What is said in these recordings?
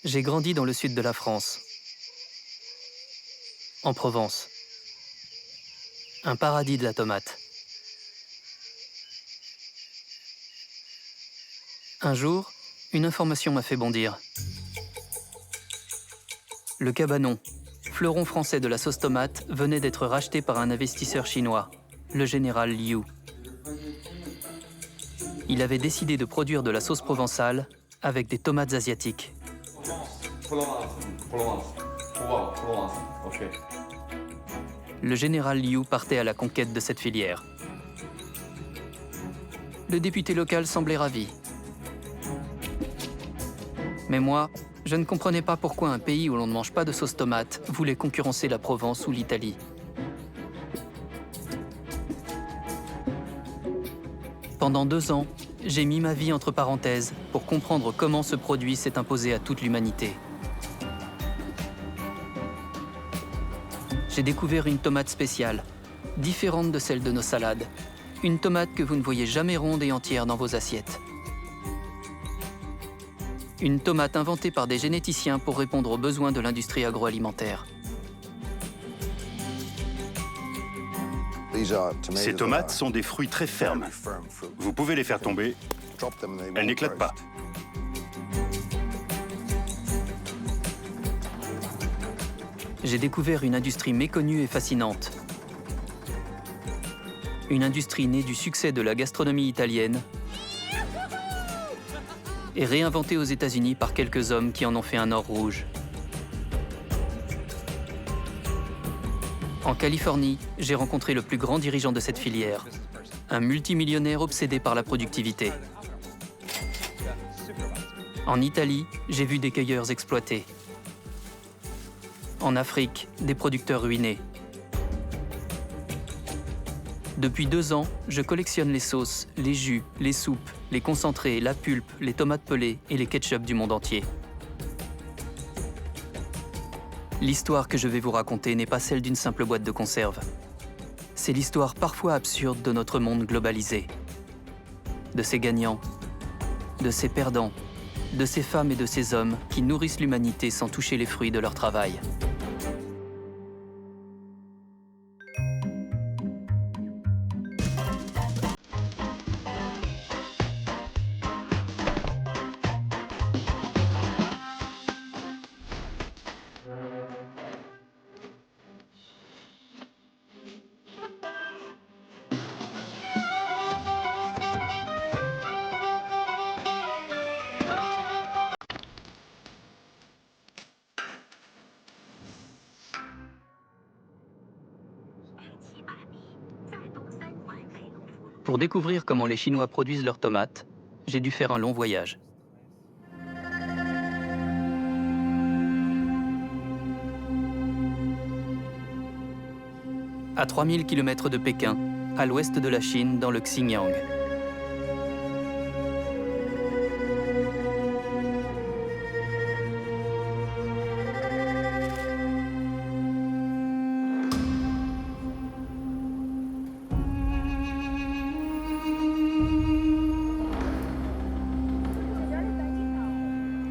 J'ai grandi dans le sud de la France, en Provence. Un paradis de la tomate. Un jour, une information m'a fait bondir. Le Cabanon, fleuron français de la sauce tomate, venait d'être racheté par un investisseur chinois, le général Liu. Il avait décidé de produire de la sauce provençale avec des tomates asiatiques. Provence. Ok. Le général Liu partait à la conquête de cette filière. Le député local semblait ravi. Mais moi, je ne comprenais pas pourquoi un pays où l'on ne mange pas de sauce tomate voulait concurrencer la Provence ou l'Italie. Pendant 2 ans, j'ai mis ma vie entre parenthèses pour comprendre comment ce produit s'est imposé à toute l'humanité. J'ai découvert une tomate spéciale, différente de celle de nos salades. Une tomate que vous ne voyez jamais ronde et entière dans vos assiettes. Une tomate inventée par des généticiens pour répondre aux besoins de l'industrie agroalimentaire. Ces tomates sont des fruits très fermes. Vous pouvez les faire tomber, elles n'éclatent pas. J'ai découvert une industrie méconnue et fascinante. Une industrie née du succès de la gastronomie italienne et réinventée aux États-Unis par quelques hommes qui en ont fait un or rouge. En Californie, j'ai rencontré le plus grand dirigeant de cette filière, un multimillionnaire obsédé par la productivité. En Italie, j'ai vu des cueilleurs exploités. En Afrique, des producteurs ruinés. Depuis 2 ans, je collectionne les sauces, les jus, les soupes, les concentrés, la pulpe, les tomates pelées et les ketchup du monde entier. L'histoire que je vais vous raconter n'est pas celle d'une simple boîte de conserve. C'est l'histoire parfois absurde de notre monde globalisé. De ses gagnants, de ses perdants, de ces femmes et de ces hommes qui nourrissent l'humanité sans toucher les fruits de leur travail. Pour découvrir comment les Chinois produisent leurs tomates, j'ai dû faire un long voyage. À 3000 km de Pékin, à l'ouest de la Chine, dans le Xinjiang.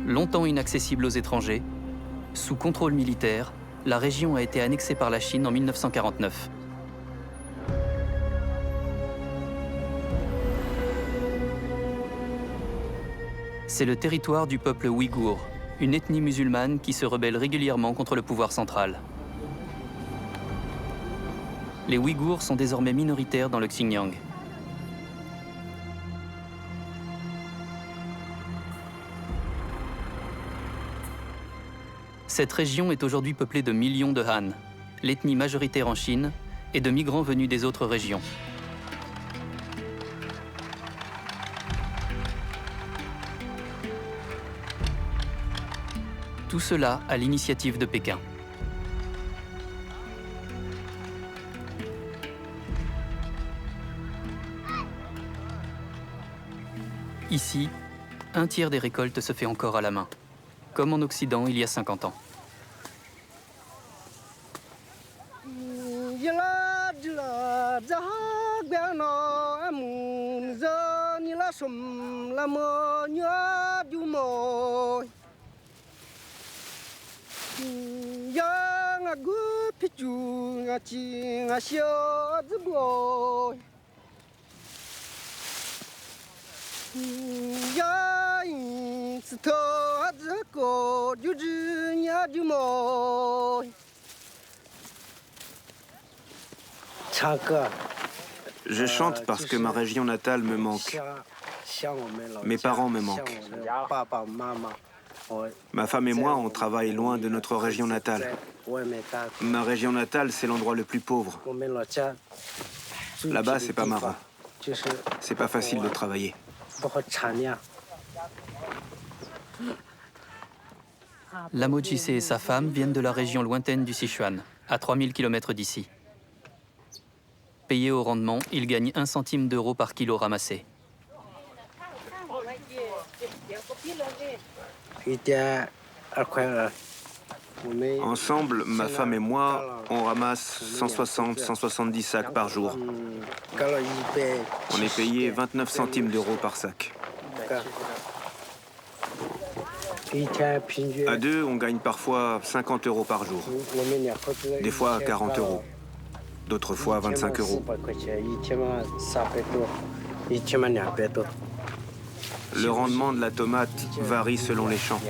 Longtemps inaccessible aux étrangers, sous contrôle militaire, la région a été annexée par la Chine en 1949. C'est le territoire du peuple ouïghour, une ethnie musulmane qui se rebelle régulièrement contre le pouvoir central. Les Ouïghours sont désormais minoritaires dans le Xinjiang. Cette région est aujourd'hui peuplée de millions de Han, l'ethnie majoritaire en Chine, et de migrants venus des autres régions. Tout cela à l'initiative de Pékin. Ici, un tiers des récoltes se fait encore à la main, comme en Occident il y a 50 ans. Je chante parce que ma région natale me manque. Mes parents me manquent. Ma femme et moi, on travaille loin de notre région natale. Ma région natale, c'est l'endroit le plus pauvre. Là-bas, c'est pas marrant. C'est pas facile de travailler. Lamo Jissé et sa femme viennent de la région lointaine du Sichuan, à 3000 km d'ici. Payés au rendement, ils gagnent 1 centime d'euro par kilo ramassé. Ensemble, ma femme et moi, on ramasse 160-170 sacs par jour. On est payé 29 centimes d'euros par sac. À deux, on gagne parfois 50 euros par jour. Des fois 40 euros. D'autres fois 25 euros. Le rendement de la tomate varie selon les champs.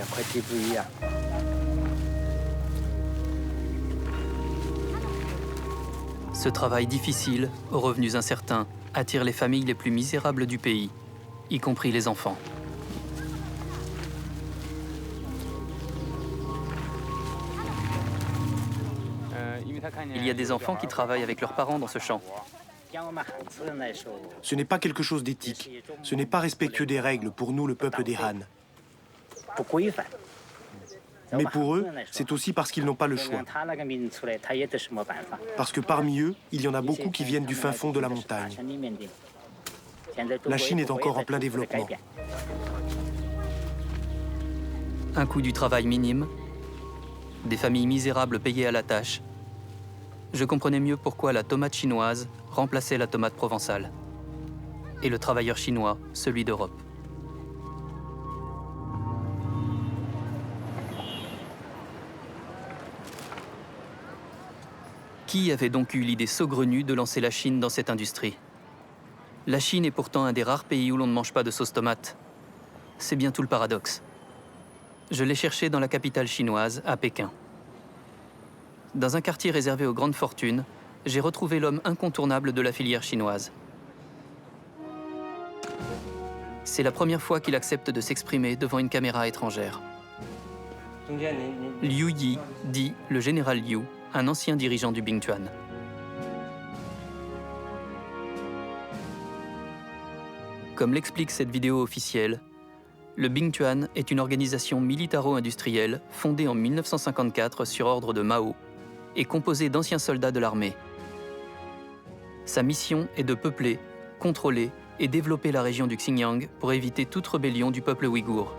Ce travail difficile, aux revenus incertains, attire les familles les plus misérables du pays, y compris les enfants. Il y a des enfants qui travaillent avec leurs parents dans ce champ. Ce n'est pas quelque chose d'éthique. Ce n'est pas respectueux des règles pour nous, le peuple des Han. Mais pour eux, c'est aussi parce qu'ils n'ont pas le choix. Parce que parmi eux, il y en a beaucoup qui viennent du fin fond de la montagne. La Chine est encore en plein développement. Un coût du travail minime, des familles misérables payées à la tâche. Je comprenais mieux pourquoi la tomate chinoise remplaçait la tomate provençale. Et le travailleur chinois, celui d'Europe. Qui avait donc eu l'idée saugrenue de lancer la Chine dans cette industrie? La Chine est pourtant un des rares pays où l'on ne mange pas de sauce tomate. C'est bien tout le paradoxe. Je l'ai cherché dans la capitale chinoise, à Pékin. Dans un quartier réservé aux grandes fortunes, j'ai retrouvé l'homme incontournable de la filière chinoise. C'est la première fois qu'il accepte de s'exprimer devant une caméra étrangère. Liu Yi, dit le général Liu, un ancien dirigeant du Bingtuan. Comme l'explique cette vidéo officielle, le Bingtuan est une organisation militaro-industrielle fondée en 1954 sur ordre de Mao et composée d'anciens soldats de l'armée. Sa mission est de peupler, contrôler et développer la région du Xinjiang pour éviter toute rébellion du peuple ouïghour.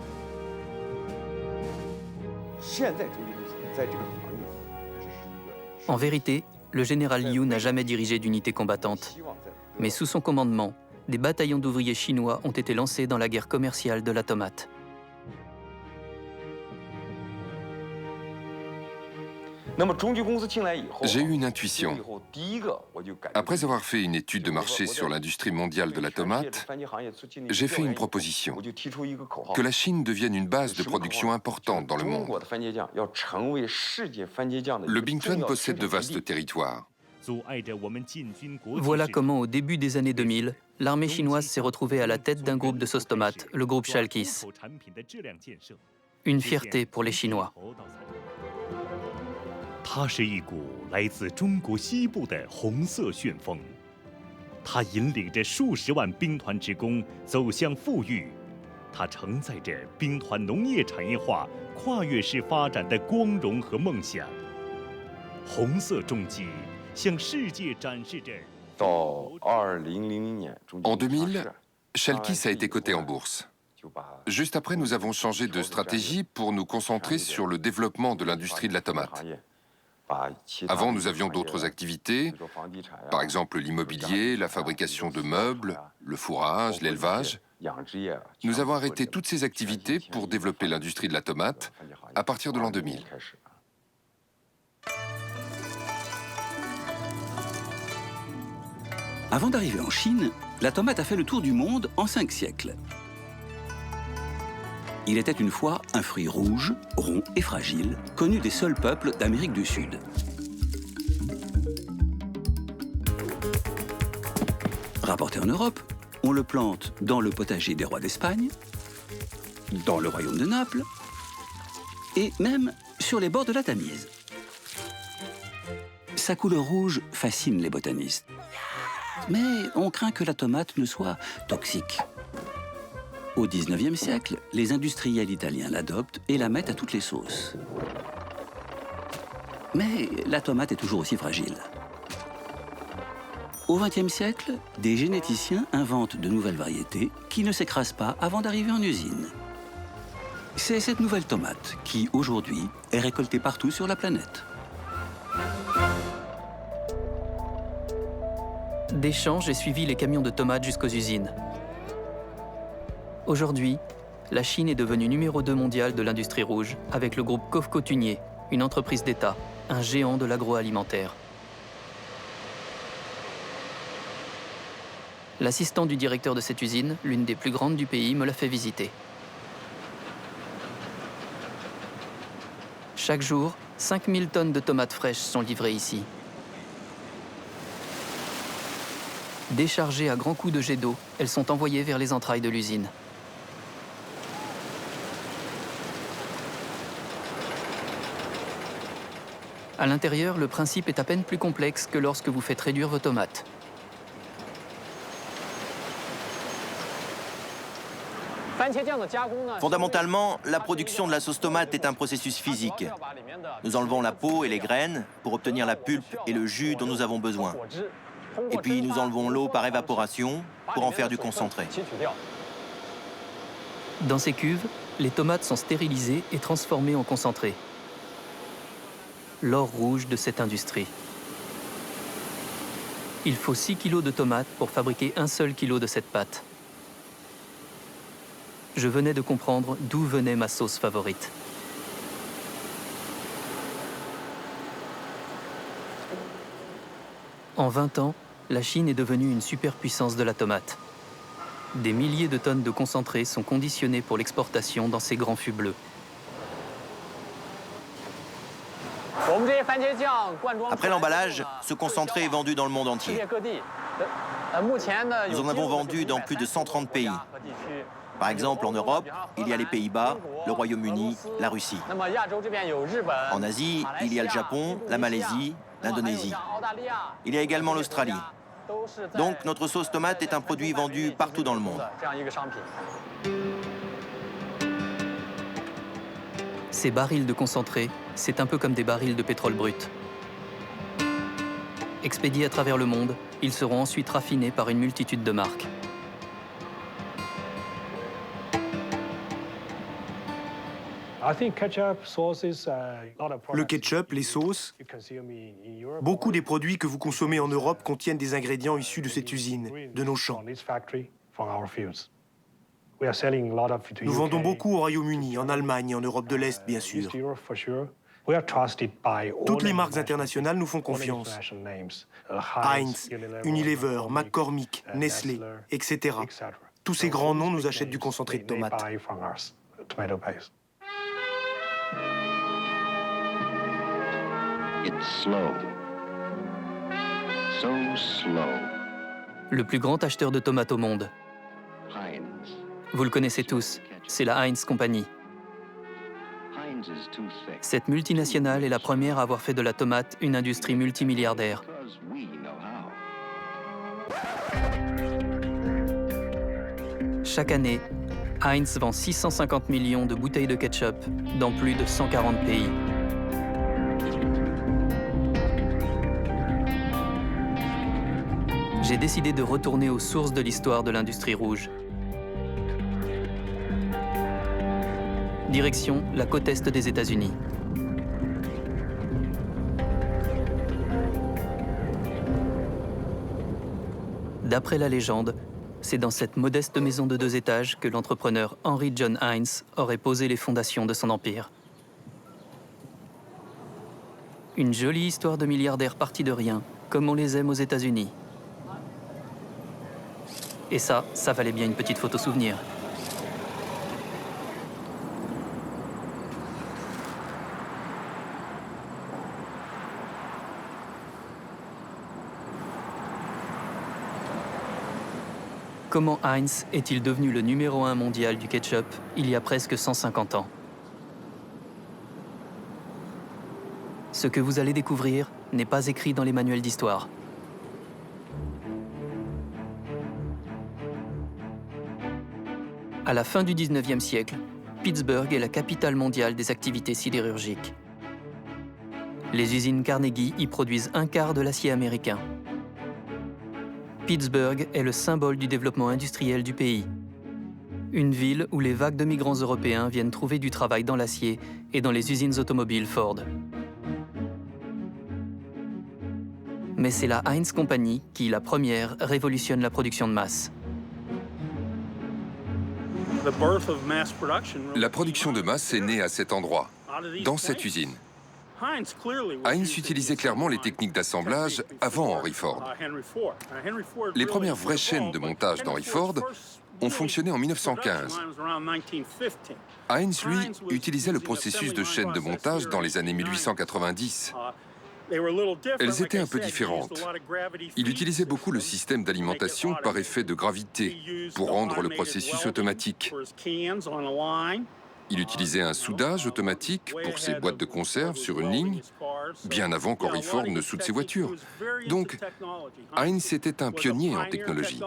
En vérité, le général Liu n'a jamais dirigé d'unité combattante, mais sous son commandement, des bataillons d'ouvriers chinois ont été lancés dans la guerre commerciale de la tomate. J'ai eu une intuition. Après avoir fait une étude de marché sur l'industrie mondiale de la tomate, j'ai fait une proposition. Que la Chine devienne une base de production importante dans le monde. Le Bingtuan possède de vastes territoires. Voilà comment, au début des années 2000, l'armée chinoise s'est retrouvée à la tête d'un groupe de sauce tomate, le groupe Chalkis. Une fierté pour les Chinois. 它是一股来自中国西部的红色旋风，它引领着数十万兵团职工走向富裕，它承载着兵团农业产业化跨越式发展的光荣和梦想。红色重机向世界展示着。En 2000, Chalkis a été coté en bourse. Juste après, nous avons changé de stratégie pour nous concentrer sur le développement de l'industrie de la tomate. Avant, nous avions d'autres activités, par exemple l'immobilier, la fabrication de meubles, le fourrage, l'élevage. Nous avons arrêté toutes ces activités pour développer l'industrie de la tomate à partir de l'an 2000. Avant d'arriver en Chine, la tomate a fait le tour du monde en 5 siècles. Il était une fois un fruit rouge, rond et fragile, connu des seuls peuples d'Amérique du Sud. Rapporté en Europe, on le plante dans le potager des rois d'Espagne, dans le royaume de Naples et même sur les bords de la Tamise. Sa couleur rouge fascine les botanistes. Mais on craint que la tomate ne soit toxique. Au XIXe siècle, les industriels italiens l'adoptent et la mettent à toutes les sauces. Mais la tomate est toujours aussi fragile. Au XXe siècle, des généticiens inventent de nouvelles variétés qui ne s'écrasent pas avant d'arriver en usine. C'est cette nouvelle tomate qui, aujourd'hui, est récoltée partout sur la planète. Des champs, j'ai suivi les camions de tomates jusqu'aux usines. Aujourd'hui, la Chine est devenue numéro 2 mondial de l'industrie rouge avec le groupe Cofco-Tunier, une entreprise d'État, un géant de l'agroalimentaire. L'assistant du directeur de cette usine, l'une des plus grandes du pays, me l'a fait visiter. Chaque jour, 5000 tonnes de tomates fraîches sont livrées ici. Déchargées à grands coups de jet d'eau, elles sont envoyées vers les entrailles de l'usine. À l'intérieur, le principe est à peine plus complexe que lorsque vous faites réduire vos tomates. Fondamentalement, la production de la sauce tomate est un processus physique. Nous enlevons la peau et les graines pour obtenir la pulpe et le jus dont nous avons besoin. Et puis nous enlevons l'eau par évaporation pour en faire du concentré. Dans ces cuves, les tomates sont stérilisées et transformées en concentré. L'or rouge de cette industrie. Il faut 6 kg de tomates pour fabriquer un seul kilo de cette pâte. Je venais de comprendre d'où venait ma sauce favorite. En 20 ans, la Chine est devenue une superpuissance de la tomate. Des milliers de tonnes de concentré sont conditionnées pour l'exportation dans ces grands fûts bleus. Après l'emballage, ce concentré est vendu dans le monde entier. Nous en avons vendu dans plus de 130 pays. Par exemple, en Europe, il y a les Pays-Bas, le Royaume-Uni, la Russie. En Asie, il y a le Japon, la Malaisie, l'Indonésie. Il y a également l'Australie. Donc, notre sauce tomate est un produit vendu partout dans le monde. Ces barils de concentré, c'est un peu comme des barils de pétrole brut. Expédiés à travers le monde, ils seront ensuite raffinés par une multitude de marques. Le ketchup, les sauces, beaucoup des produits que vous consommez en Europe contiennent des ingrédients issus de cette usine, de nos champs. Nous vendons beaucoup au Royaume-Uni, en Allemagne et en Europe de l'Est, bien sûr. Toutes les marques internationales nous font confiance. Heinz, Unilever, McCormick, Nestlé, etc. Tous ces grands noms nous achètent du concentré de tomate. Le plus grand acheteur de tomates au monde. Vous le connaissez tous, c'est la Heinz Company. Cette multinationale est la première à avoir fait de la tomate une industrie multimilliardaire. Chaque année, Heinz vend 650 millions de bouteilles de ketchup dans plus de 140 pays. J'ai décidé de retourner aux sources de l'histoire de l'industrie rouge. Direction la côte est des États-Unis. D'après la légende, c'est dans cette modeste maison de 2 étages que l'entrepreneur Henry John Heinz aurait posé les fondations de son empire. Une jolie histoire de milliardaires partis de rien, comme on les aime aux États-Unis. Et ça valait bien une petite photo souvenir. Comment Heinz est-il devenu le numéro 1 mondial du ketchup il y a presque 150 ans? Ce que vous allez découvrir n'est pas écrit dans les manuels d'histoire. À la fin du 19e siècle, Pittsburgh est la capitale mondiale des activités sidérurgiques. Les usines Carnegie y produisent un quart de l'acier américain. Pittsburgh est le symbole du développement industriel du pays. Une ville où les vagues de migrants européens viennent trouver du travail dans l'acier et dans les usines automobiles Ford. Mais c'est la Heinz Company qui, la première, révolutionne la production de masse. La production de masse est née à cet endroit, dans cette usine. Heinz utilisait clairement les techniques d'assemblage avant Henry Ford. Les premières vraies chaînes de montage d'Henry Ford ont fonctionné en 1915. Heinz, lui, utilisait le processus de chaîne de montage dans les années 1890. Elles étaient un peu différentes. Il utilisait beaucoup le système d'alimentation par effet de gravité pour rendre le processus automatique. Il utilisait un soudage automatique pour ses boîtes de conserve sur une ligne, bien avant qu'Henry Ford ne soude ses voitures. Donc, Heinz était un pionnier en technologie.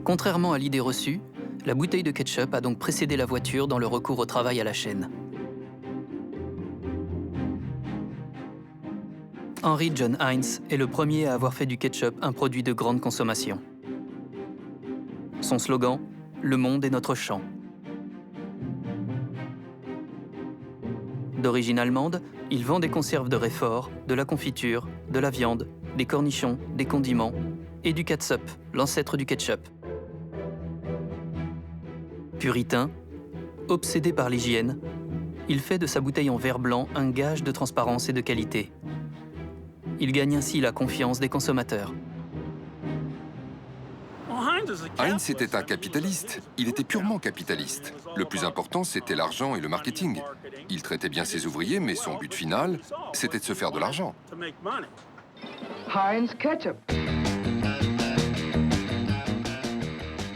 Contrairement à l'idée reçue, la bouteille de ketchup a donc précédé la voiture dans le recours au travail à la chaîne. Henry John Heinz est le premier à avoir fait du ketchup un produit de grande consommation. Son slogan, « Le monde est notre champ ». D'origine allemande, il vend des conserves de réfort, de la confiture, de la viande, des cornichons, des condiments et du catsup, l'ancêtre du ketchup. Puritain, obsédé par l'hygiène, il fait de sa bouteille en verre blanc un gage de transparence et de qualité. Il gagne ainsi la confiance des consommateurs. Heinz était un capitaliste. Il était purement capitaliste. Le plus important, c'était l'argent et le marketing. Il traitait bien ses ouvriers, mais son but final, c'était de se faire de l'argent. Heinz Ketchup.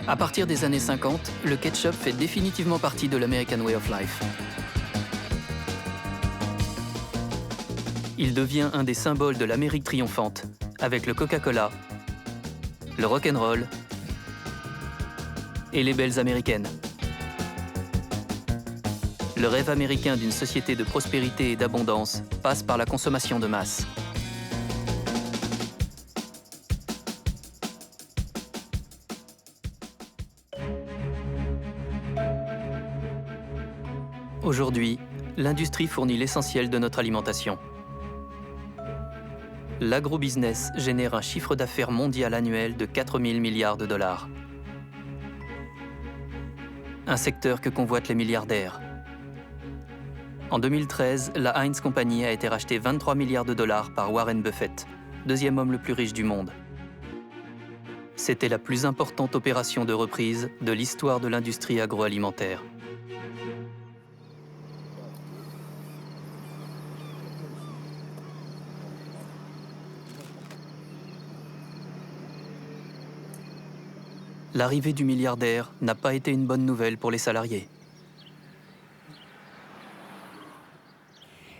À partir des années 50, le ketchup fait définitivement partie de l'American Way of Life. Il devient un des symboles de l'Amérique triomphante, avec le Coca-Cola, le rock'n'roll et les belles américaines. Le rêve américain d'une société de prospérité et d'abondance passe par la consommation de masse. Aujourd'hui, l'industrie fournit l'essentiel de notre alimentation. L'agrobusiness génère un chiffre d'affaires mondial annuel de 4 000 milliards de dollars. Un secteur que convoitent les milliardaires. En 2013, la Heinz Company a été rachetée 23 milliards de dollars par Warren Buffett, deuxième homme le plus riche du monde. C'était la plus importante opération de reprise de l'histoire de l'industrie agroalimentaire. L'arrivée du milliardaire n'a pas été une bonne nouvelle pour les salariés.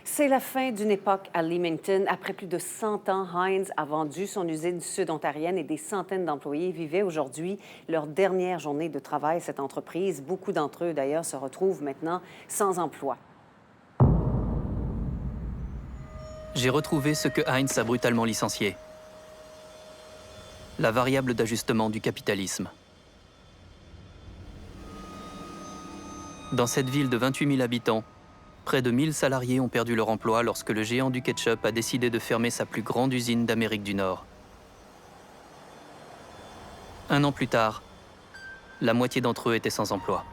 C'est la fin d'une époque à Leamington. Après plus de 100 ans, Heinz a vendu son usine sud-ontarienne et des centaines d'employés vivaient aujourd'hui leur dernière journée de travail à cette entreprise. Beaucoup d'entre eux, d'ailleurs, se retrouvent maintenant sans emploi. J'ai retrouvé ce que Heinz a brutalement licencié. La variable d'ajustement du capitalisme. Dans cette ville de 28 000 habitants, près de 1000 salariés ont perdu leur emploi lorsque le géant du ketchup a décidé de fermer sa plus grande usine d'Amérique du Nord. Un an plus tard, la moitié d'entre eux étaient sans emploi.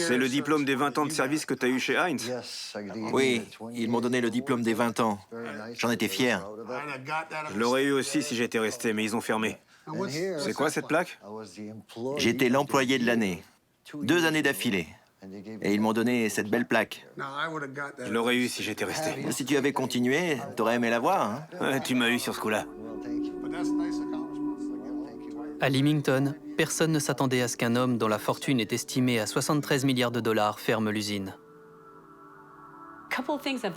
C'est le diplôme des 20 ans de service que tu as eu chez Heinz? Oui, ils m'ont donné le diplôme des 20 ans. J'en étais fier. Je l'aurais eu aussi si j'étais resté, mais ils ont fermé. C'est quoi cette plaque? J'étais l'employé de l'année. 2 années d'affilée. Et ils m'ont donné cette belle plaque. Je l'aurais eu si j'étais resté. Si tu avais continué, t'aurais aimé la voir, hein? Ouais, tu m'as eu sur ce coup-là. À Leamington, personne ne s'attendait à ce qu'un homme dont la fortune est estimée à 73 milliards de dollars ferme l'usine.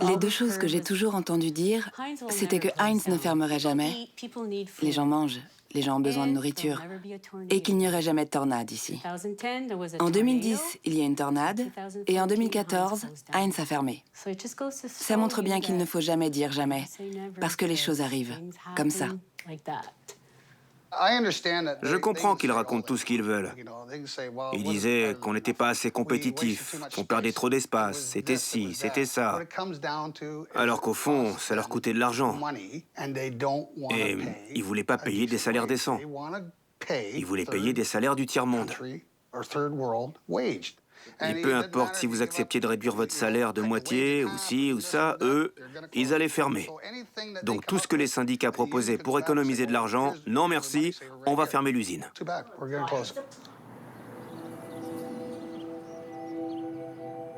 Les 2 choses que j'ai toujours entendu dire, c'était que Heinz ne fermerait jamais. Les gens mangent, les gens ont besoin de nourriture. Et qu'il n'y aurait jamais de tornade ici. En 2010, il y a une tornade. Et en 2014, Heinz a fermé. Ça montre bien qu'il ne faut jamais dire jamais. Parce que les choses arrivent, comme ça. Je comprends qu'ils racontent tout ce qu'ils veulent. Ils disaient qu'on n'était pas assez compétitifs, qu'on perdait trop d'espace, c'était ci, c'était ça. Alors qu'au fond, ça leur coûtait de l'argent. Et ils voulaient pas payer des salaires décents. Ils voulaient payer des salaires du tiers-monde. Et peu importe si vous acceptiez de réduire votre salaire de moitié, ou ci, ou ça, eux, ils allaient fermer. Donc tout ce que les syndicats proposaient pour économiser de l'argent, non merci, on va fermer l'usine.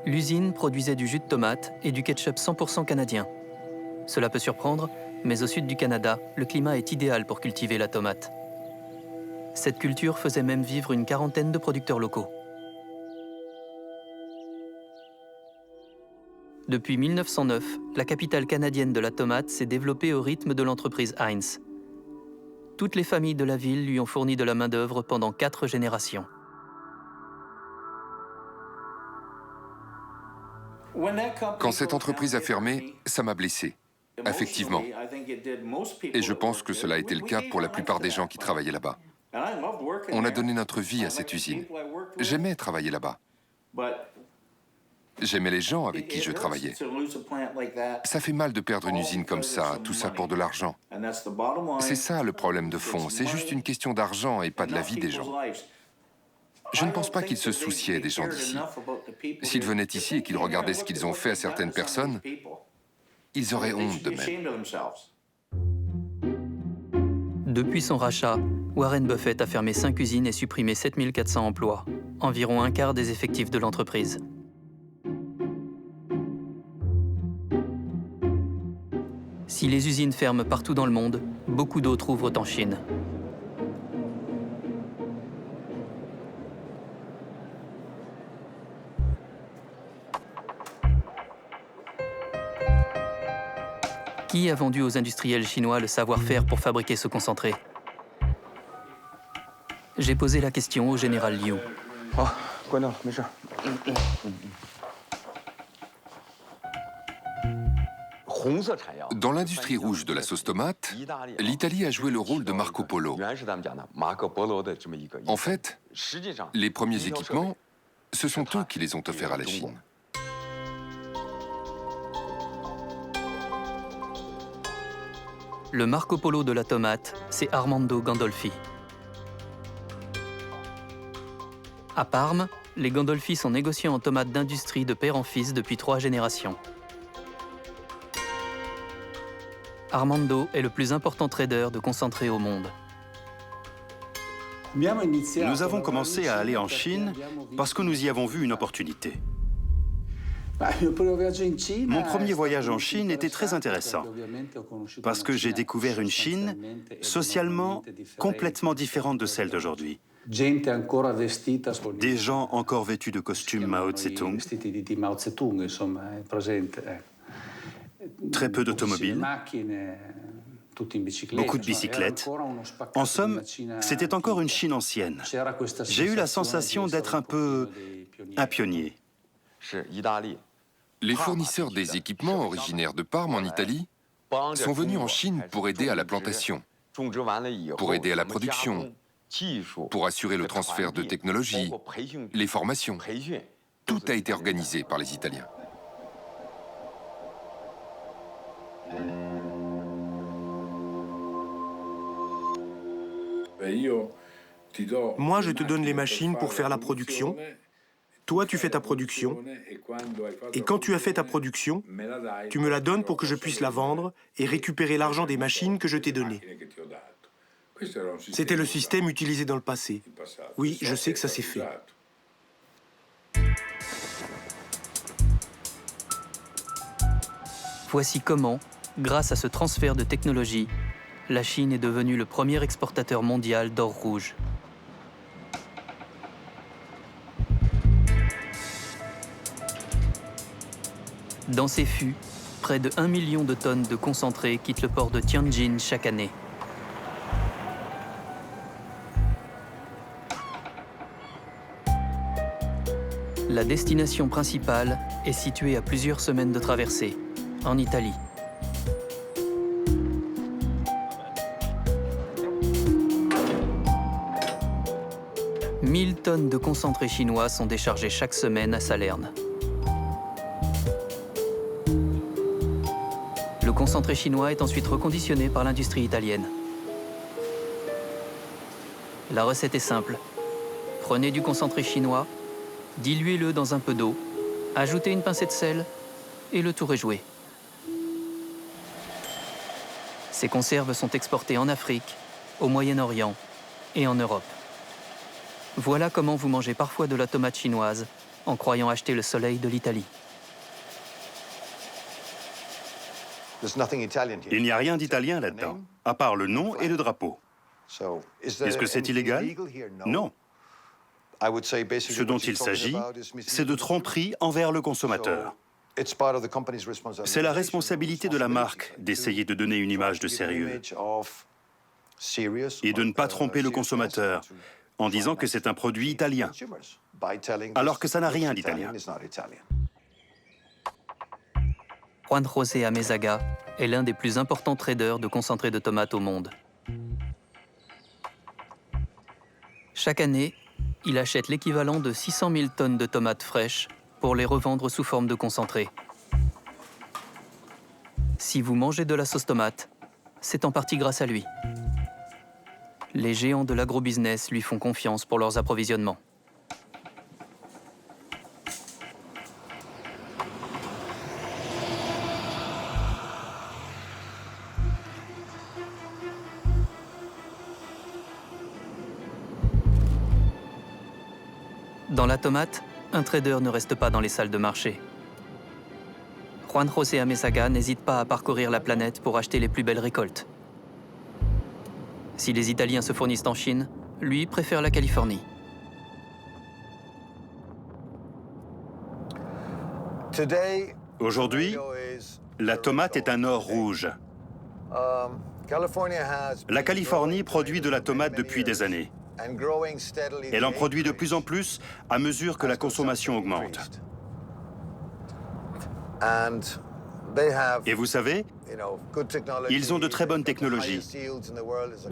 L'usine produisait du jus de tomate et du ketchup 100% canadien. Cela peut surprendre, mais au sud du Canada, le climat est idéal pour cultiver la tomate. Cette culture faisait même vivre une quarantaine de producteurs locaux. Depuis 1909, la capitale canadienne de la tomate s'est développée au rythme de l'entreprise Heinz. Toutes les familles de la ville lui ont fourni de la main-d'œuvre pendant 4 générations. Quand cette entreprise a fermé, ça m'a blessé, affectivement. Et je pense que cela a été le cas pour la plupart des gens qui travaillaient là-bas. On a donné notre vie à cette usine. J'aimais travailler là-bas. J'aimais les gens avec qui je travaillais. Ça fait mal de perdre une usine comme ça, tout ça pour de l'argent. C'est ça le problème de fond, c'est juste une question d'argent et pas de la vie des gens. Je ne pense pas qu'ils se souciaient des gens d'ici. S'ils venaient ici et qu'ils regardaient ce qu'ils ont fait à certaines personnes, ils auraient honte d'eux-mêmes. Depuis son rachat, Warren Buffett a fermé 5 usines et supprimé 7400 emplois, environ un quart des effectifs de l'entreprise. Si les usines ferment partout dans le monde, beaucoup d'autres ouvrent en Chine. Qui a vendu aux industriels chinois le savoir-faire pour fabriquer ce concentré? J'ai posé la question au général Liu. Dans l'industrie rouge de la sauce tomate, l'Italie a joué le rôle de Marco Polo. En fait, les premiers équipements, ce sont eux qui les ont offerts à la Chine. Le Marco Polo de la tomate, c'est Armando Gandolfi. À Parme, les Gandolfi sont négociants en tomates d'industrie de père en fils depuis 3 générations. Armando est le plus important trader de concentré au monde. Nous avons commencé à aller en Chine parce que nous y avons vu une opportunité. Mon premier voyage en Chine était très intéressant parce que j'ai découvert une Chine socialement complètement différente de celle d'aujourd'hui. Des gens encore vêtus de costumes Mao Tse-tung, très peu d'automobiles, beaucoup de bicyclettes. En somme, c'était encore une Chine ancienne. J'ai eu la sensation d'être un peu un pionnier. Les fournisseurs des équipements originaires de Parme en Italie sont venus en Chine pour aider à la plantation, pour aider à la production, pour assurer le transfert de technologie, les formations. Tout a été organisé par les Italiens. Moi, je te donne les machines pour faire la production. Toi, tu fais ta production, et quand tu as fait ta production, tu me la donnes pour que je puisse la vendre et récupérer l'argent des machines que je t'ai données. C'était le système utilisé dans le passé. Oui, je sais que ça s'est fait. Voici comment, grâce à ce transfert de technologie, la Chine est devenue le premier exportateur mondial d'or rouge. Dans ces fûts, près de 1 million de tonnes de concentré quittent le port de Tianjin chaque année. La destination principale est située à plusieurs semaines de traversée, en Italie. « 1000 tonnes de concentré chinois sont déchargées chaque semaine à Salerne. Le concentré chinois est ensuite reconditionné par l'industrie italienne. La recette est simple. Prenez du concentré chinois, diluez-le dans un peu d'eau, ajoutez une pincée de sel et le tour est joué. Ces conserves sont exportées en Afrique, au Moyen-Orient et en Europe. Voilà comment vous mangez parfois de la tomate chinoise en croyant acheter le soleil de l'Italie. Il n'y a rien d'italien là-dedans, à part le nom et le drapeau. Est-ce que c'est illégal? Non. Ce dont il s'agit, c'est de tromperie envers le consommateur. C'est la responsabilité de la marque d'essayer de donner une image de sérieux et de ne pas tromper le consommateur en disant que c'est un produit italien, alors que ça n'a rien d'italien. Juan José Amezaga est l'un des plus importants traders de concentré de tomates au monde. Chaque année, il achète l'équivalent de 600 000 tonnes de tomates fraîches pour les revendre sous forme de concentré. Si vous mangez de la sauce tomate, c'est en partie grâce à lui. Les géants de l'agrobusiness lui font confiance pour leurs approvisionnements. Dans la tomate, un trader ne reste pas dans les salles de marché. Juan José Amezaga n'hésite pas à parcourir la planète pour acheter les plus belles récoltes. Si les Italiens se fournissent en Chine, lui préfère la Californie. Aujourd'hui, la tomate est un or rouge. La Californie produit de la tomate depuis des années. Elle en produit de plus en plus à mesure que la consommation augmente. Et vous savez, ils ont de très bonnes technologies.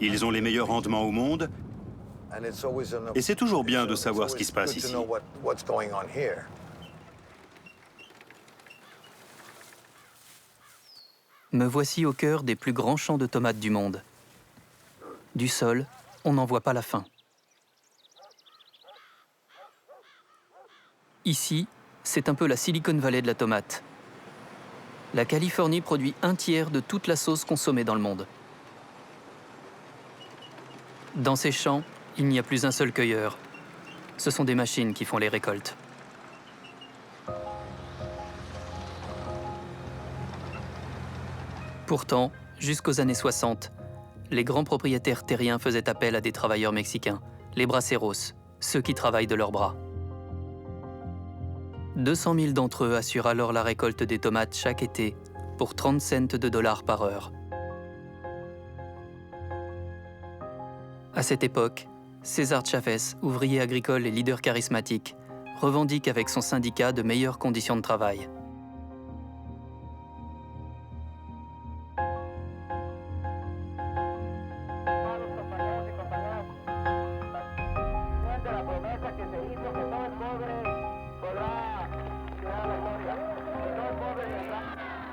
Ils ont les meilleurs rendements au monde. Et c'est toujours bien de savoir ce qui se passe ici. Me voici au cœur des plus grands champs de tomates du monde. Du sol, on n'en voit pas la fin. Ici, c'est un peu la Silicon Valley de la tomate. La Californie produit 1/3 de toute la sauce consommée dans le monde. Dans ces champs, il n'y a plus un seul cueilleur. Ce sont des machines qui font les récoltes. Pourtant, jusqu'aux années 60, les grands propriétaires terriens faisaient appel à des travailleurs mexicains, les braceros, ceux qui travaillent de leurs bras. 200 000 d'entre eux assurent alors la récolte des tomates chaque été pour 30 cents de dollars par heure. À cette époque, César Chavez, ouvrier agricole et leader charismatique, revendique avec son syndicat de meilleures conditions de travail.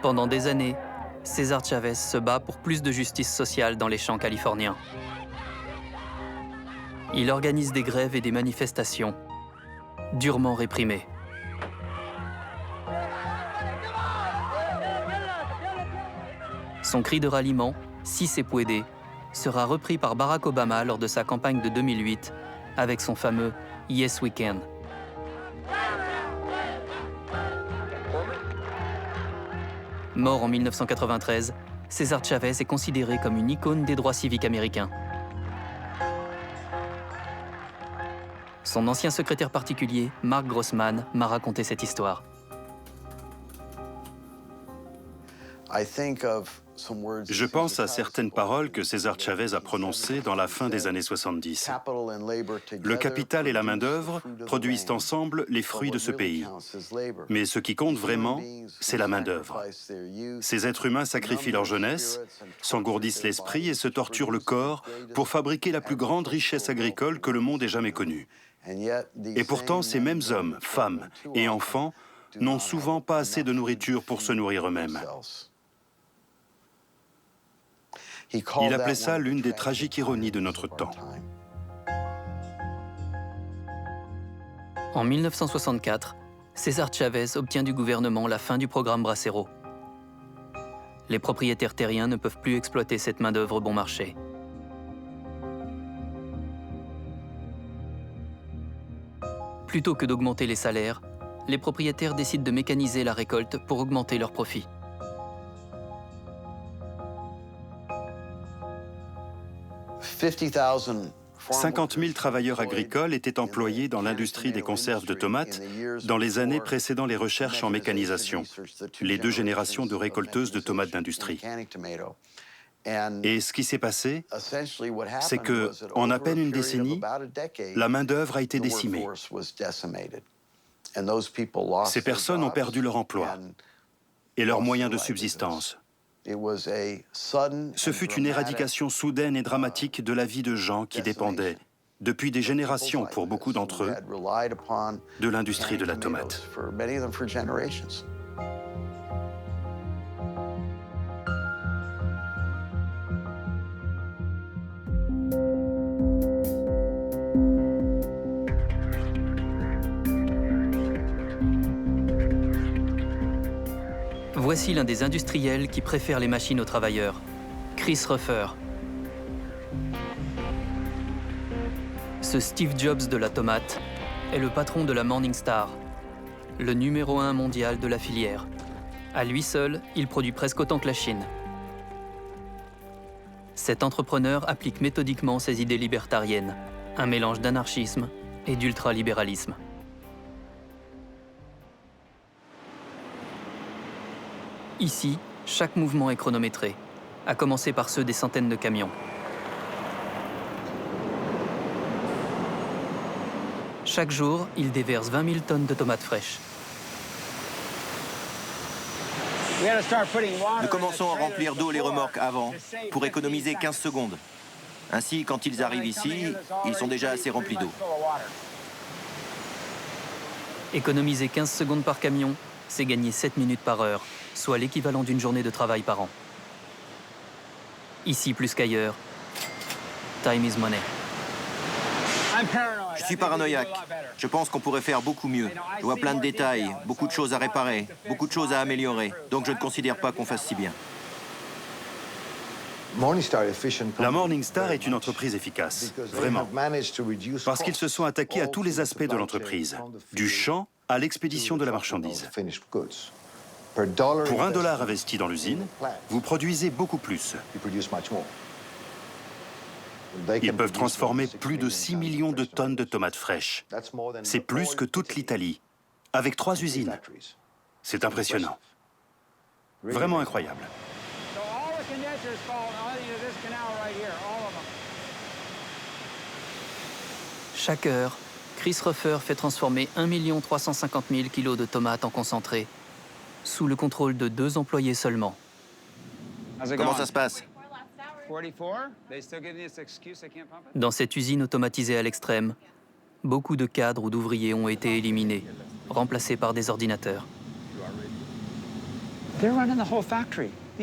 Pendant des années, César Chavez se bat pour plus de justice sociale dans les champs californiens. Il organise des grèves et des manifestations. durement réprimé. Son cri de ralliement, Si se puede, sera repris par Barack Obama lors de sa campagne de 2008 avec son fameux Yes We Can. Mort en 1993, César Chavez est considéré comme une icône des droits civiques américains. Son ancien secrétaire particulier, Mark Grossman, m'a raconté cette histoire. Je pense à certaines paroles que César Chavez a prononcées dans la fin des années 70. Le capital et la main-d'œuvre produisent ensemble les fruits de ce pays. Mais ce qui compte vraiment, c'est la main-d'œuvre. Ces êtres humains sacrifient leur jeunesse, s'engourdissent l'esprit et se torturent le corps pour fabriquer la plus grande richesse agricole que le monde ait jamais connue. Et pourtant, ces mêmes hommes, femmes et enfants n'ont souvent pas assez de nourriture pour se nourrir eux-mêmes. Il appelait ça l'une des tragiques ironies de notre temps. En 1964, César Chavez obtient du gouvernement la fin du programme Bracero. Les propriétaires terriens ne peuvent plus exploiter cette main-d'œuvre bon marché. Plutôt que d'augmenter les salaires, les propriétaires décident de mécaniser la récolte pour augmenter leurs profits. « 50 000 travailleurs agricoles étaient employés dans l'industrie des conserves de tomates dans les années précédant les recherches en mécanisation, les 2 générations de récolteuses de tomates d'industrie. Et ce qui s'est passé, c'est que, en à peine une décennie, la main-d'œuvre a été décimée. Ces personnes ont perdu leur emploi et leurs moyens de subsistance. Ce fut une éradication soudaine et dramatique de la vie de gens qui dépendaient, depuis des générations pour beaucoup d'entre eux, de l'industrie de la tomate. Voici l'un des industriels qui préfère les machines aux travailleurs, Chris Ruffer. Ce Steve Jobs de la tomate est le patron de la Morningstar, le numéro 1 mondial de la filière. À lui seul, il produit presque autant que la Chine. Cet entrepreneur applique méthodiquement ses idées libertariennes, un mélange d'anarchisme et d'ultralibéralisme. Ici, chaque mouvement est chronométré, à commencer par ceux des centaines de camions. Chaque jour, il déverse 20 000 tonnes de tomates fraîches. Nous commençons à remplir d'eau les remorques avant, pour économiser 15 secondes. Ainsi, quand ils arrivent ici, ils sont déjà assez remplis d'eau. Économiser 15 secondes par camion, c'est gagner 7 minutes par heure, soit l'équivalent d'une journée de travail par an. Ici plus qu'ailleurs, time is money. Je suis paranoïaque. Je pense qu'on pourrait faire beaucoup mieux. Je vois plein de détails, beaucoup de choses à réparer, beaucoup de choses à améliorer. Donc je ne considère pas qu'on fasse si bien. La Morningstar est une entreprise efficace, vraiment, parce qu'ils se sont attaqués à tous les aspects de l'entreprise, du champ à l'expédition de la marchandise. Pour $1 investi dans l'usine, vous produisez beaucoup plus. Ils peuvent transformer plus de 6 millions de tonnes de tomates fraîches. C'est plus que toute l'Italie, avec 3 usines. C'est impressionnant. Vraiment incroyable. Chaque heure, Chris Ruffer fait transformer 1 350 000 kilos de tomates en concentré, sous le contrôle de 2 employés seulement. Comment ça se passe? Dans cette usine automatisée à l'extrême, beaucoup de cadres ou d'ouvriers ont été éliminés, remplacés par des ordinateurs.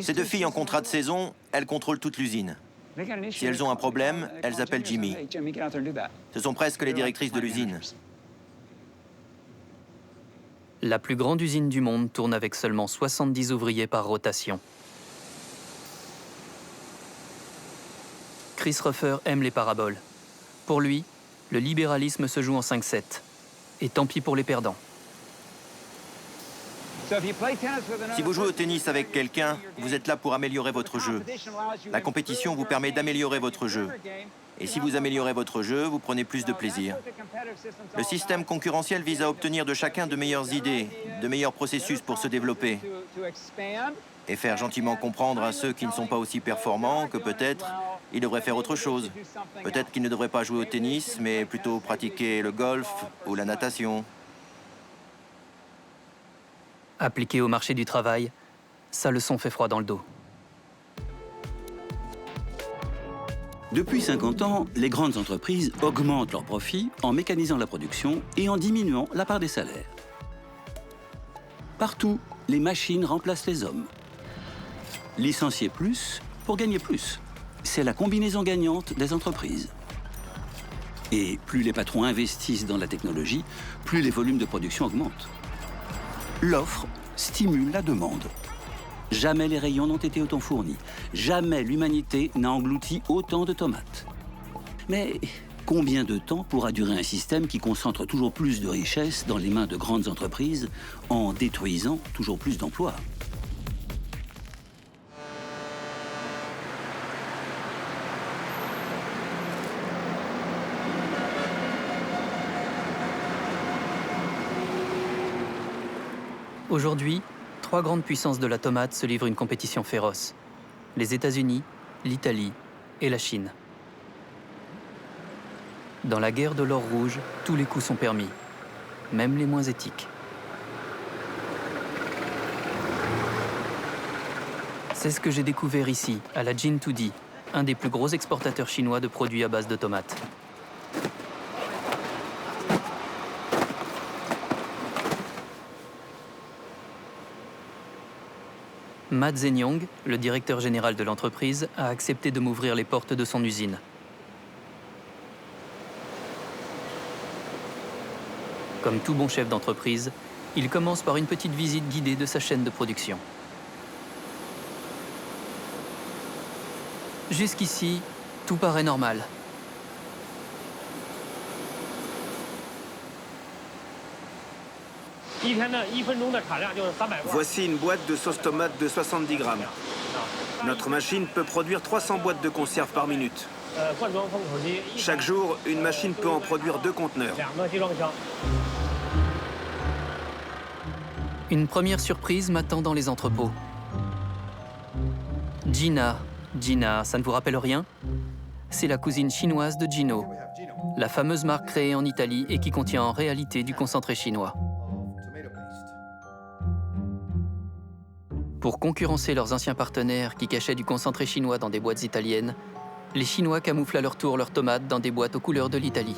Ces 2 filles en contrat de saison, elles contrôlent toute l'usine. Si elles ont un problème, elles appellent Jimmy. Ce sont presque les directrices de l'usine. La plus grande usine du monde tourne avec seulement 70 ouvriers par rotation. Chris Ruffer aime les paraboles. Pour lui, le libéralisme se joue en 5-7. Et tant pis pour les perdants. Si vous jouez au tennis avec quelqu'un, vous êtes là pour améliorer votre jeu. La compétition vous permet d'améliorer votre jeu. Et si vous améliorez votre jeu, vous prenez plus de plaisir. Le système concurrentiel vise à obtenir de chacun de meilleures idées, de meilleurs processus pour se développer. Et faire gentiment comprendre à ceux qui ne sont pas aussi performants que peut-être ils devraient faire autre chose. Peut-être qu'ils ne devraient pas jouer au tennis, mais plutôt pratiquer le golf ou la natation. Appliqué au marché du travail, sa leçon fait froid dans le dos. Depuis 50 ans, les grandes entreprises augmentent leurs profits en mécanisant la production et en diminuant la part des salaires. Partout, les machines remplacent les hommes. Licencier plus pour gagner plus. C'est la combinaison gagnante des entreprises. Et plus les patrons investissent dans la technologie, plus les volumes de production augmentent. L'offre stimule la demande. Jamais les rayons n'ont été autant fournis. Jamais l'humanité n'a englouti autant de tomates. Mais combien de temps pourra durer un système qui concentre toujours plus de richesses dans les mains de grandes entreprises en détruisant toujours plus d'emplois ? Aujourd'hui, 3 grandes puissances de la tomate se livrent une compétition féroce. Les États-Unis, l'Italie et la Chine. Dans la guerre de l'or rouge, tous les coups sont permis, même les moins éthiques. C'est ce que j'ai découvert ici, à la Jintu-di, un des plus gros exportateurs chinois de produits à base de tomates. Ma Zhenyong, le directeur général de l'entreprise, a accepté de m'ouvrir les portes de son usine. Comme tout bon chef d'entreprise, il commence par une petite visite guidée de sa chaîne de production. Jusqu'ici, tout paraît normal. Voici une boîte de sauce tomate de 70 grammes. Notre machine peut produire 300 boîtes de conserve par minute. Chaque jour, une machine peut en produire 2 conteneurs. Une première surprise m'attend dans les entrepôts. Gina, ça ne vous rappelle rien? C'est la cousine chinoise de Gino, la fameuse marque créée en Italie et qui contient en réalité du concentré chinois. Pour concurrencer leurs anciens partenaires qui cachaient du concentré chinois dans des boîtes italiennes, les Chinois camouflent à leur tour leurs tomates dans des boîtes aux couleurs de l'Italie.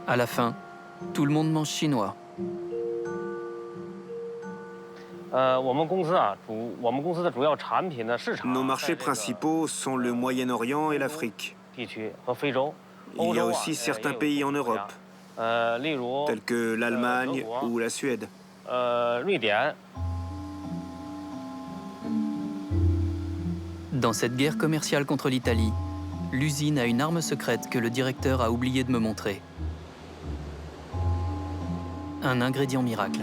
À la fin, tout le monde mange chinois. Nos marchés principaux sont le Moyen-Orient et l'Afrique. Il y a aussi certains pays en Europe, tels que l'Allemagne ou la Suède. Dans cette guerre commerciale contre l'Italie, l'usine a une arme secrète que le directeur a oublié de me montrer. Un ingrédient miracle.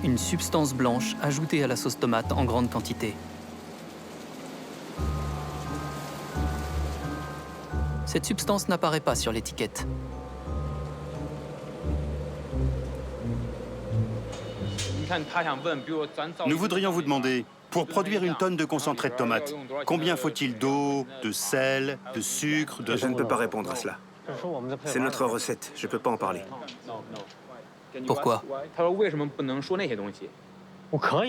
Une substance blanche ajoutée à la sauce tomate en grande quantité. Cette substance n'apparaît pas sur l'étiquette. Nous voudrions vous demander, pour produire une tonne de concentré de tomate, combien faut-il d'eau, de sel, de sucre, de... Je ne peux pas répondre à cela. C'est notre recette, je ne peux pas en parler. Pourquoi?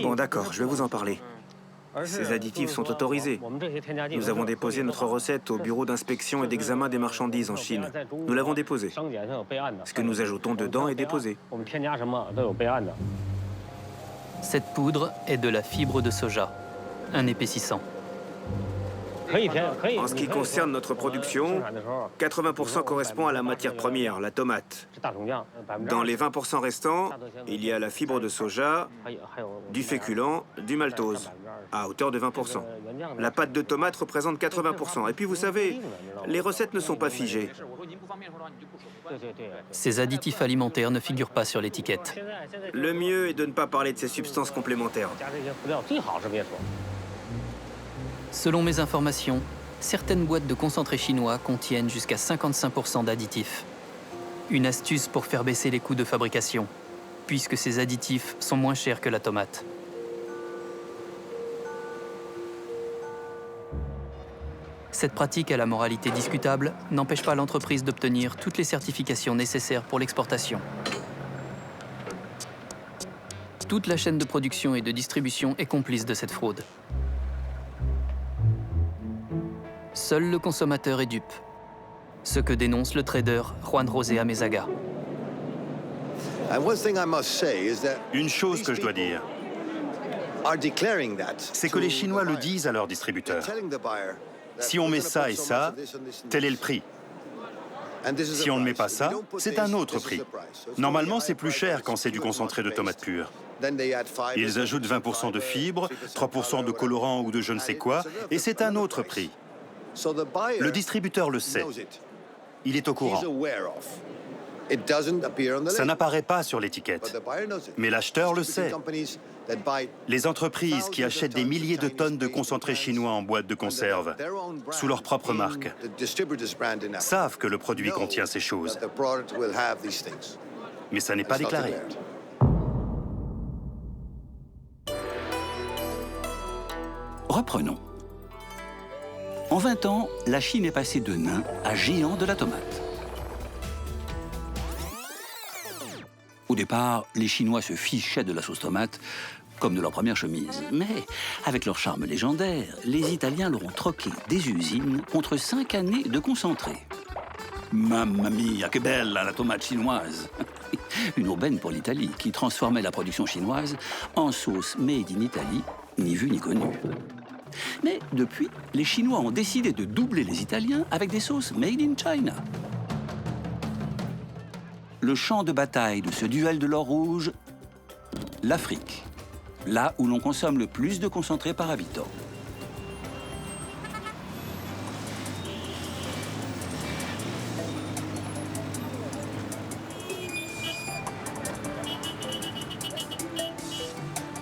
Bon, d'accord, je vais vous en parler. Ces additifs sont autorisés. Nous avons déposé notre recette au bureau d'inspection et d'examen des marchandises en Chine. Nous l'avons déposé. Ce que nous ajoutons dedans est déposé. Cette poudre est de la fibre de soja, un épaississant. En ce qui concerne notre production, 80% correspond à la matière première, la tomate. Dans les 20% restants, il y a la fibre de soja, du féculent, du maltose, à hauteur de 20%. La pâte de tomate représente 80%. Et puis vous savez, les recettes ne sont pas figées. Ces additifs alimentaires ne figurent pas sur l'étiquette. Le mieux est de ne pas parler de ces substances complémentaires. Selon mes informations, certaines boîtes de concentré chinois contiennent jusqu'à 55% d'additifs. Une astuce pour faire baisser les coûts de fabrication, puisque ces additifs sont moins chers que la tomate. Cette pratique à la moralité discutable n'empêche pas l'entreprise d'obtenir toutes les certifications nécessaires pour l'exportation. Toute la chaîne de production et de distribution est complice de cette fraude. Seul le consommateur est dupe, ce que dénonce le trader Juan José Amezaga. Une chose que je dois dire, c'est que les Chinois le disent à leurs distributeurs. Si on met ça et ça, tel est le prix. Si on ne met pas ça, c'est un autre prix. Normalement, c'est plus cher quand c'est du concentré de tomate pure. Ils ajoutent 20% de fibres, 3% de colorant ou de je ne sais quoi, et c'est un autre prix. Le distributeur le sait. Il est au courant. Ça n'apparaît pas sur l'étiquette, mais l'acheteur le sait. Les entreprises qui achètent des milliers de tonnes de concentré chinois en boîte de conserve, sous leur propre marque, savent que le produit contient ces choses. Mais ça n'est pas déclaré. Reprenons. En 20 ans, la Chine est passée de nain à géant de la tomate. Au départ, les Chinois se fichaient de la sauce tomate comme de leur première chemise. Mais, avec leur charme légendaire, les Italiens leur ont troqué des usines contre 5 années de concentré. Mamma mia, que belle la tomate chinoise! Une aubaine pour l'Italie, qui transformait la production chinoise en sauce made in Italy, ni vue ni connue. Mais depuis, les Chinois ont décidé de doubler les Italiens avec des sauces made in China. Le champ de bataille de ce duel de l'or rouge, l'Afrique, là où l'on consomme le plus de concentré par habitant.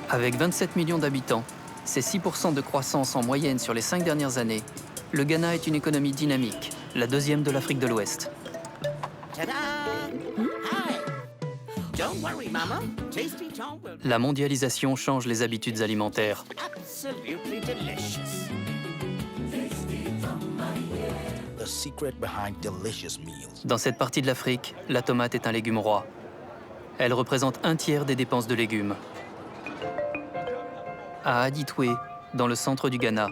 Avec 27 millions d'habitants, c'est 6% de croissance en moyenne sur les 5 dernières années. Le Ghana est une économie dynamique, la deuxième de l'Afrique de l'Ouest. La mondialisation change les habitudes alimentaires. Dans cette partie de l'Afrique, la tomate est un légume roi. Elle représente 1/3 des dépenses de légumes. À Aditwe, dans le centre du Ghana,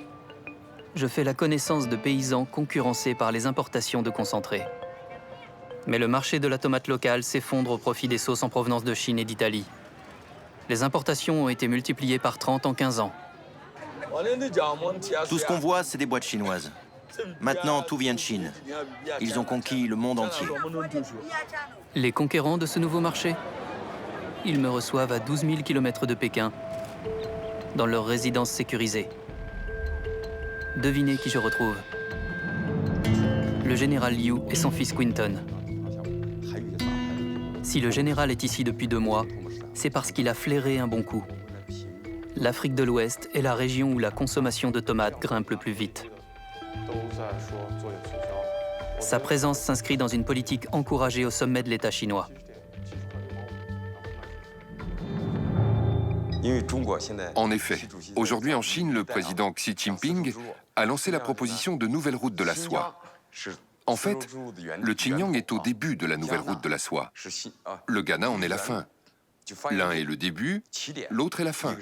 je fais la connaissance de paysans concurrencés par les importations de concentrés. Mais le marché de la tomate locale s'effondre au profit des sauces en provenance de Chine et d'Italie. Les importations ont été multipliées par 30 en 15 ans. Tout ce qu'on voit, c'est des boîtes chinoises. Maintenant, tout vient de Chine. Ils ont conquis le monde entier. Les conquérants de ce nouveau marché? Ils me reçoivent à 12 000 km de Pékin, dans leur résidence sécurisée. Devinez qui je retrouve. Le général Liu et son fils Quinton. Si le général est ici depuis 2 mois, c'est parce qu'il a flairé un bon coup. L'Afrique de l'Ouest est la région où la consommation de tomates grimpe le plus vite. Sa présence s'inscrit dans une politique encouragée au sommet de l'État chinois. En effet, aujourd'hui en Chine, le président Xi Jinping a lancé la proposition de nouvelle route de la soie. En fait, le Xinjiang est au début de la nouvelle route de la soie. Le Ghana en est la fin. L'un est le début, l'autre est la fin.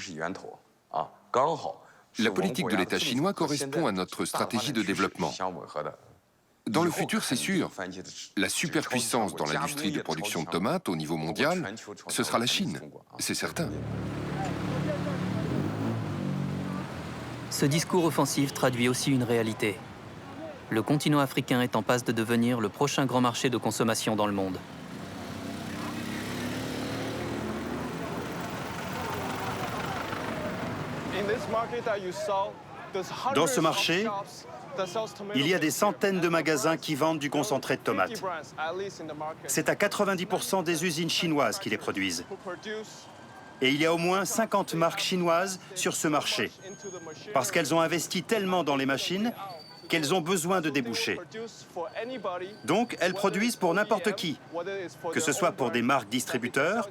La politique de l'État chinois correspond à notre stratégie de développement. Dans le futur, c'est sûr, la superpuissance dans l'industrie de production de tomates au niveau mondial, ce sera la Chine, c'est certain. Ce discours offensif traduit aussi une réalité. Le continent africain est en passe de devenir le prochain grand marché de consommation dans le monde. Dans ce marché, il y a des centaines de magasins qui vendent du concentré de tomates. C'est à 90% des usines chinoises qui les produisent. Et il y a au moins 50 marques chinoises sur ce marché, parce qu'elles ont investi tellement dans les machines qu'elles ont besoin de débouchés. Donc, elles produisent pour n'importe qui, que ce soit pour des marques distributeurs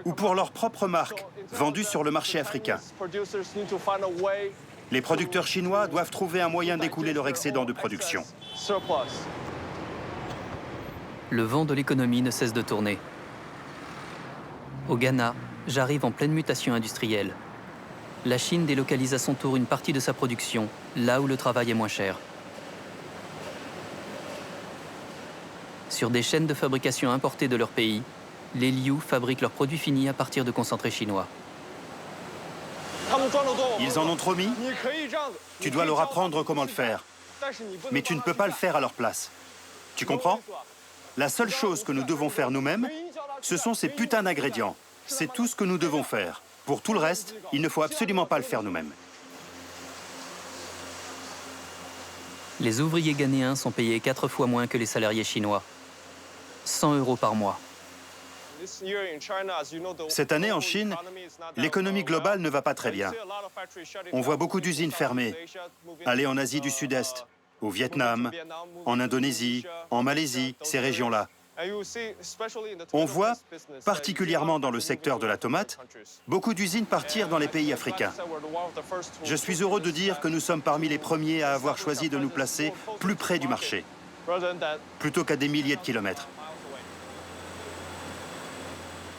ou pour leurs propres marques, vendues sur le marché africain. Les producteurs chinois doivent trouver un moyen d'écouler leur excédent de production. Le vent de l'économie ne cesse de tourner. Au Ghana, j'arrive en pleine mutation industrielle. La Chine délocalise à son tour une partie de sa production, là où le travail est moins cher. Sur des chaînes de fabrication importées de leur pays, les Liu fabriquent leurs produits finis à partir de concentrés chinois. Ils en ont trop mis? Tu dois leur apprendre comment le faire. Mais tu ne peux pas le faire à leur place. Tu comprends? La seule chose que nous devons faire nous-mêmes, ce sont ces putains d'ingrédients. C'est tout ce que nous devons faire. Pour tout le reste, il ne faut absolument pas le faire nous-mêmes. Les ouvriers ghanéens sont payés 4 fois moins que les salariés chinois. 100 € par mois. Cette année, en Chine, l'économie globale ne va pas très bien. On voit beaucoup d'usines fermées. Aller en Asie du Sud-Est, au Vietnam, en Indonésie, en Malaisie, ces régions-là. On voit, particulièrement dans le secteur de la tomate, beaucoup d'usines partir dans les pays africains. Je suis heureux de dire que nous sommes parmi les premiers à avoir choisi de nous placer plus près du marché, plutôt qu'à des milliers de kilomètres.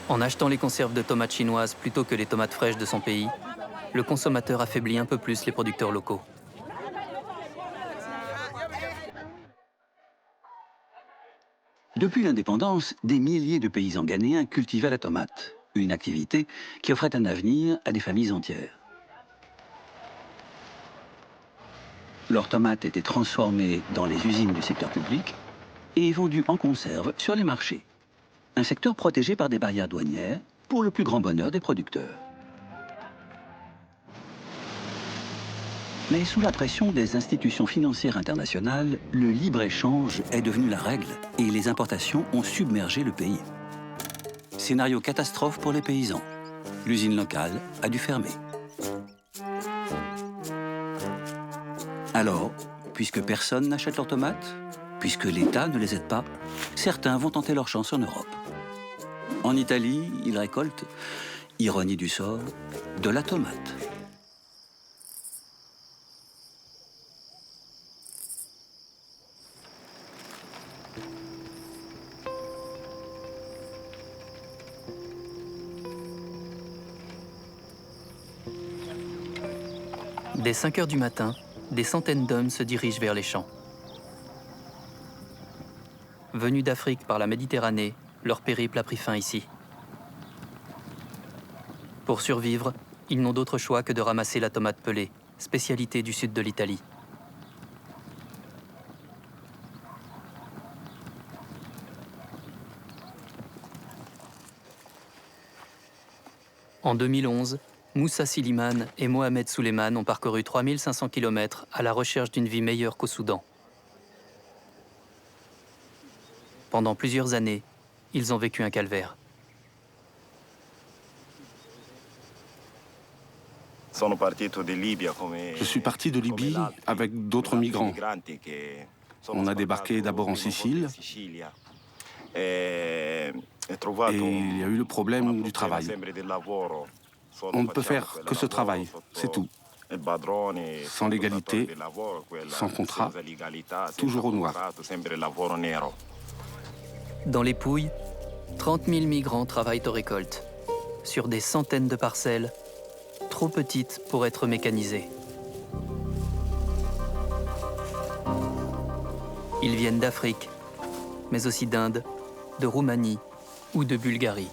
En achetant les conserves de tomates chinoises plutôt que les tomates fraîches de son pays, le consommateur affaiblit un peu plus les producteurs locaux. Depuis l'indépendance, des milliers de paysans ghanéens cultivaient la tomate, une activité qui offrait un avenir à des familles entières. Leurs tomates étaient transformées dans les usines du secteur public et vendues en conserve sur les marchés. Un secteur protégé par des barrières douanières pour le plus grand bonheur des producteurs. Mais sous la pression des institutions financières internationales, le libre-échange est devenu la règle et les importations ont submergé le pays. Scénario catastrophe pour les paysans. L'usine locale a dû fermer. Alors, puisque personne n'achète leurs tomates, puisque l'État ne les aide pas, certains vont tenter leur chance en Europe. En Italie, ils récoltent, ironie du sort, de la tomate. Dès 5 heures du matin, des centaines d'hommes se dirigent vers les champs. Venus d'Afrique par la Méditerranée, leur périple a pris fin ici. Pour survivre, ils n'ont d'autre choix que de ramasser la tomate pelée, spécialité du sud de l'Italie. En 2011, Moussa Siliman et Mohamed Souleyman ont parcouru 3500 km à la recherche d'une vie meilleure qu'au Soudan. Pendant plusieurs années, ils ont vécu un calvaire. Je suis parti de Libye avec d'autres migrants. On a débarqué d'abord en Sicile et il y a eu le problème du travail. On ne peut faire que ce travail, c'est tout. Sans légalité, sans contrat, toujours au noir. Dans les Pouilles, 30 000 migrants travaillent aux récoltes, sur des centaines de parcelles, trop petites pour être mécanisées. Ils viennent d'Afrique, mais aussi d'Inde, de Roumanie ou de Bulgarie.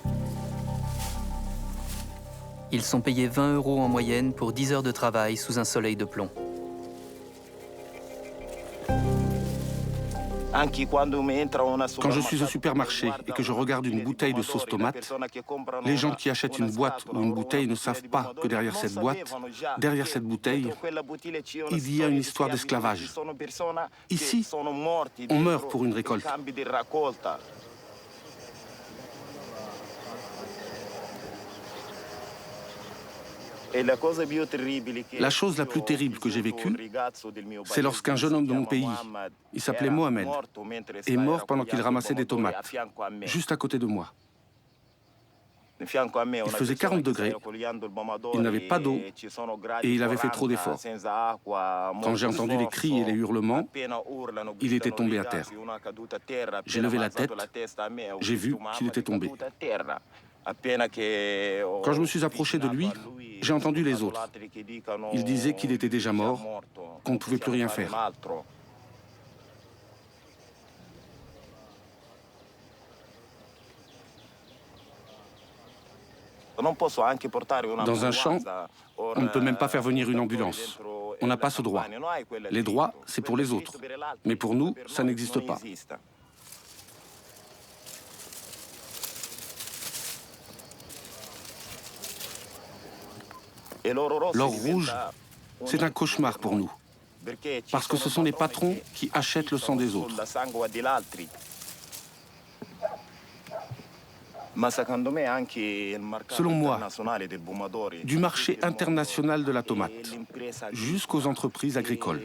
Ils sont payés 20 € en moyenne pour 10 heures de travail sous un soleil de plomb. Quand je suis au supermarché et que je regarde une bouteille de sauce tomate, les gens qui achètent une boîte ou une bouteille ne savent pas que derrière cette boîte, derrière cette bouteille, il y a une histoire d'esclavage. Ici, on meurt pour une récolte. La chose la plus terrible que j'ai vécue, c'est lorsqu'un jeune homme de mon pays, il s'appelait Mohamed, est mort pendant qu'il ramassait des tomates, juste à côté de moi. Il faisait 40 degrés, il n'avait pas d'eau et il avait fait trop d'efforts. Quand j'ai entendu les cris et les hurlements, il était tombé à terre. J'ai levé la tête, j'ai vu qu'il était tombé. Quand je me suis approché de lui, j'ai entendu les autres. Ils disaient qu'il était déjà mort, qu'on ne pouvait plus rien faire. Dans un champ, on ne peut même pas faire venir une ambulance. On n'a pas ce droit. Les droits, c'est pour les autres. Mais pour nous, ça n'existe pas. L'or rouge, c'est un cauchemar pour nous, parce que ce sont les patrons qui achètent le sang des autres. Selon moi, du marché international de la tomate jusqu'aux entreprises agricoles,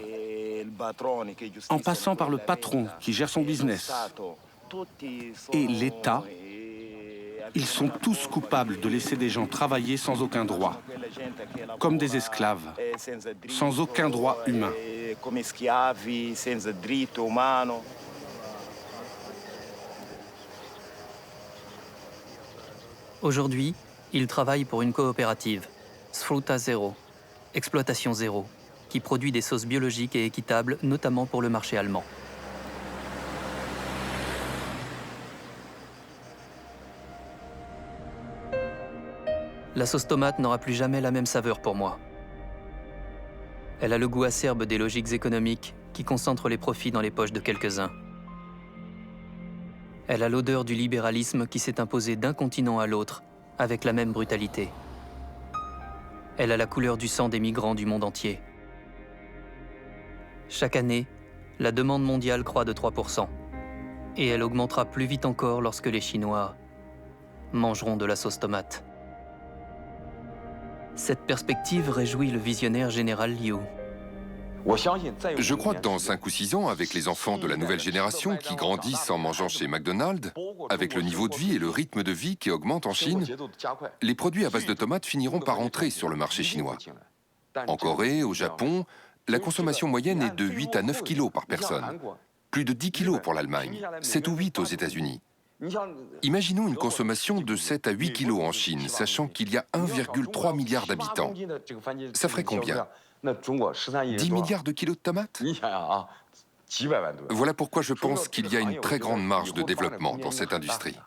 en passant par le patron qui gère son business et l'État, ils sont tous coupables de laisser des gens travailler sans aucun droit, comme des esclaves, sans aucun droit humain. Aujourd'hui, ils travaillent pour une coopérative, Sfruta Zero, Exploitation Zéro, qui produit des sauces biologiques et équitables, notamment pour le marché allemand. La sauce tomate n'aura plus jamais la même saveur pour moi. Elle a le goût acerbe des logiques économiques qui concentrent les profits dans les poches de quelques-uns. Elle a l'odeur du libéralisme qui s'est imposé d'un continent à l'autre avec la même brutalité. Elle a la couleur du sang des migrants du monde entier. Chaque année, la demande mondiale croît de 3%. Et elle augmentera plus vite encore lorsque les Chinois mangeront de la sauce tomate. Cette perspective réjouit le visionnaire général Liu. Je crois que dans 5 ou 6 ans, avec les enfants de la nouvelle génération qui grandissent en mangeant chez McDonald's, avec le niveau de vie et le rythme de vie qui augmente en Chine, les produits à base de tomates finiront par entrer sur le marché chinois. En Corée, au Japon, la consommation moyenne est de 8 à 9 kilos par personne. Plus de 10 kilos pour l'Allemagne, 7 ou 8 aux États-Unis. Imaginons une consommation de 7 à 8 kilos en Chine, sachant qu'il y a 1,3 milliard d'habitants. Ça ferait combien ? 10 milliards de kilos de tomates ? Voilà pourquoi je pense qu'il y a une très grande marge de développement dans cette industrie.